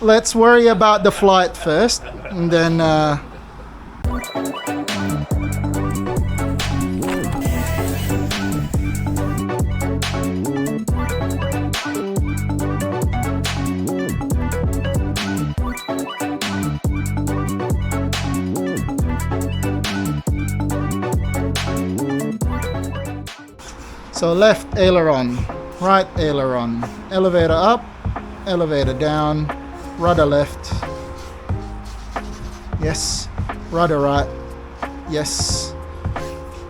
let's worry about the flight first, and then so left aileron, right aileron, elevator up, elevator down, rudder left, yes, rudder right, yes,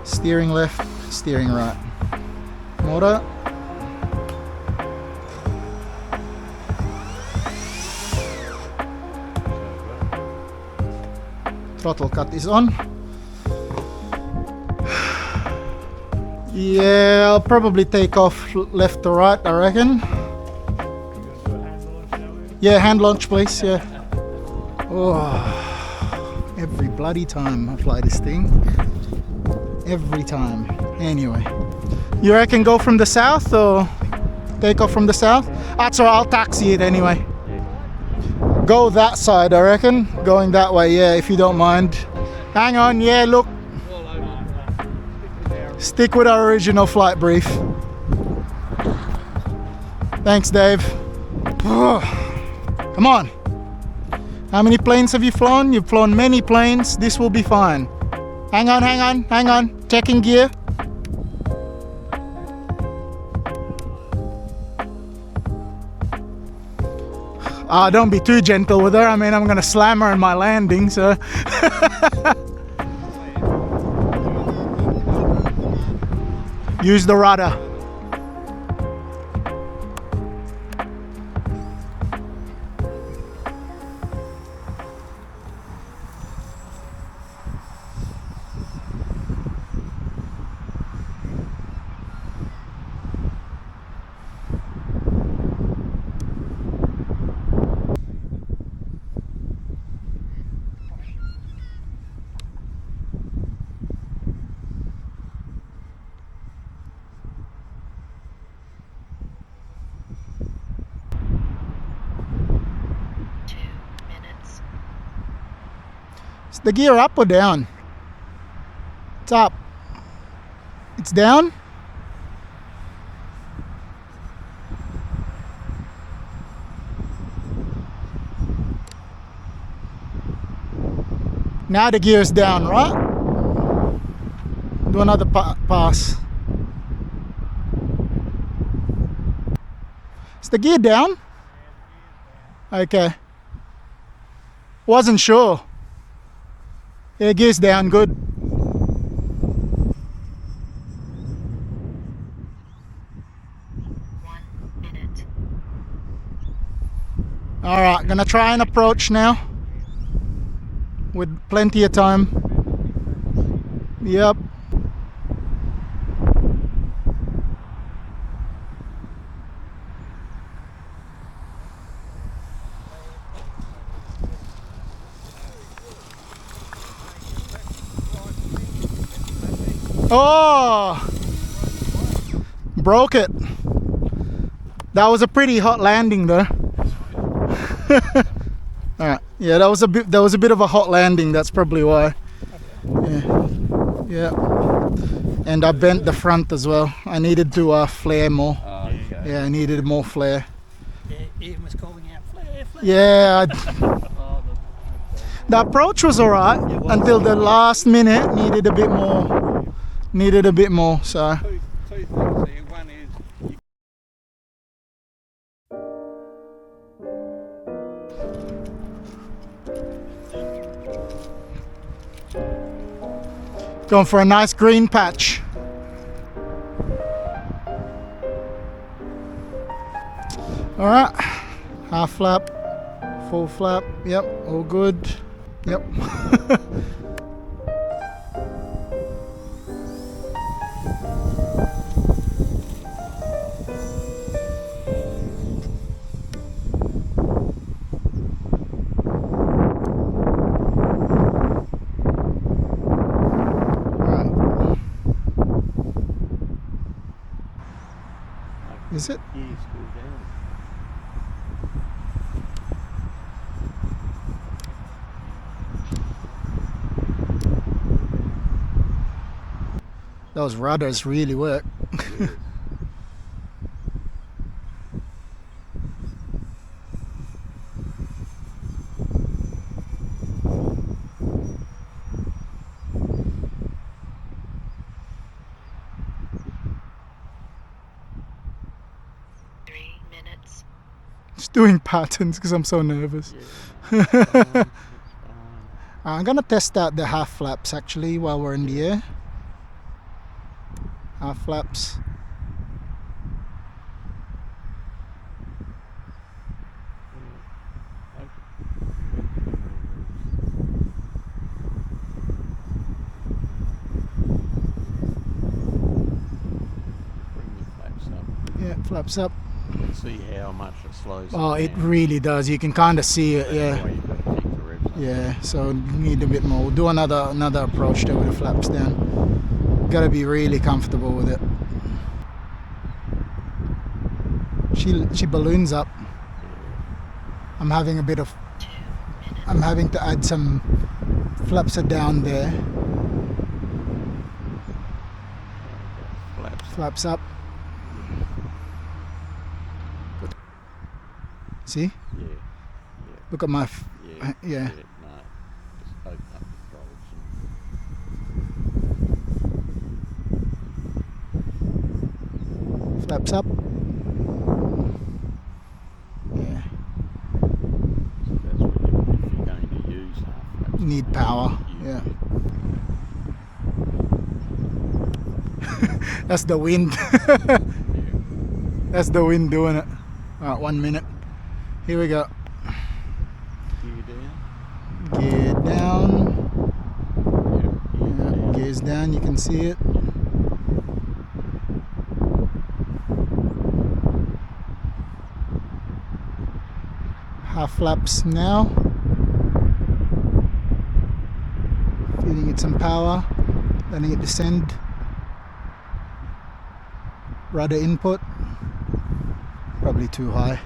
steering left, steering right, motor, throttle cut is on. Yeah, I'll probably take off left to right, I reckon. Yeah, hand launch please, yeah. Oh, every bloody time I fly this thing. Every time. Anyway. You reckon go from the south or take off from the south? That's alright, I'll taxi it anyway. Go that side, I reckon. Going that way, yeah, if you don't mind. Hang on, yeah, look. Stick with our original flight brief. Thanks, Dave. Come on. How many planes have you flown? You've flown many planes. This will be fine. Hang on, hang on, hang on. Checking gear. Don't be too gentle with her. I mean, I'm going to slam her in my landing, so. Use the rudder. Is the gear up or down? It's up. It's down? Now the gear's down, right? Do another pass. Is the gear down? Okay. Wasn't sure. Yeah, gear's down, good. Alright, gonna try and approach now. With plenty of time. Yep. Oh! Broke it. That was a pretty hot landing though. Alright, yeah, that was a bit of a hot landing, that's probably why. Yeah. Yeah. And I bent the front as well. I needed to flare more. Okay. Yeah, I needed more flare. Yeah, Iain was calling out flare, flare. Yeah, the approach was alright until the last minute. Needed a bit more, so. Two things here. One is going for a nice green patch. Alright, half flap, full flap, yep, all good, yep. Is it? Yeah, it's cool down. Those rudders really work. Yes. 3 minutes. Just doing patterns because I'm so nervous. Yeah. It's fine, it's fine. I'm gonna test out the half flaps actually while we're in the air. Half flaps. Bring your flaps up. Yeah, flaps up. You can see how much it slows Oh, them it down. really does. You can kind of see it. That's Yeah. why you've got to keep the revs up. Yeah, so need a bit more. We'll do another approach there with the flaps down. Gotta be really comfortable with it. She balloons up. I'm having a bit of. 2 minutes. I'm having to add some flaps are down there. Flaps. Flaps up. See? Yeah. Yeah. Look at my. Yeah. Yeah. No. Just open up the throttles and Flaps up. Yeah. that's what if you're going to use half flaps. Need power. Yeah. That's the wind. Yeah. That's the wind doing it. Alright, 1 minute. Here we go. Gear down. Gear down. Yeah. Gear Yeah, down. gears down, you can see it. Half flaps now. Feeding it some power, letting it descend. Rudder input, probably too high.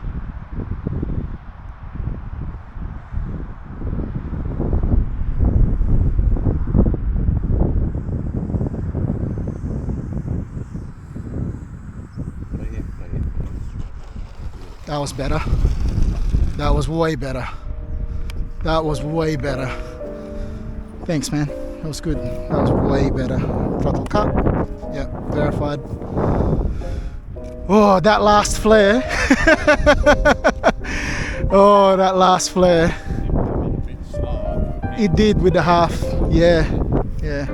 That was better. That was way better. That was way better. Thanks, man. That was good. That was way better. Throttle cut. Yeah, verified. Oh, that last flare. Oh, that last flare. A bit slower. It did with the half. Yeah, yeah.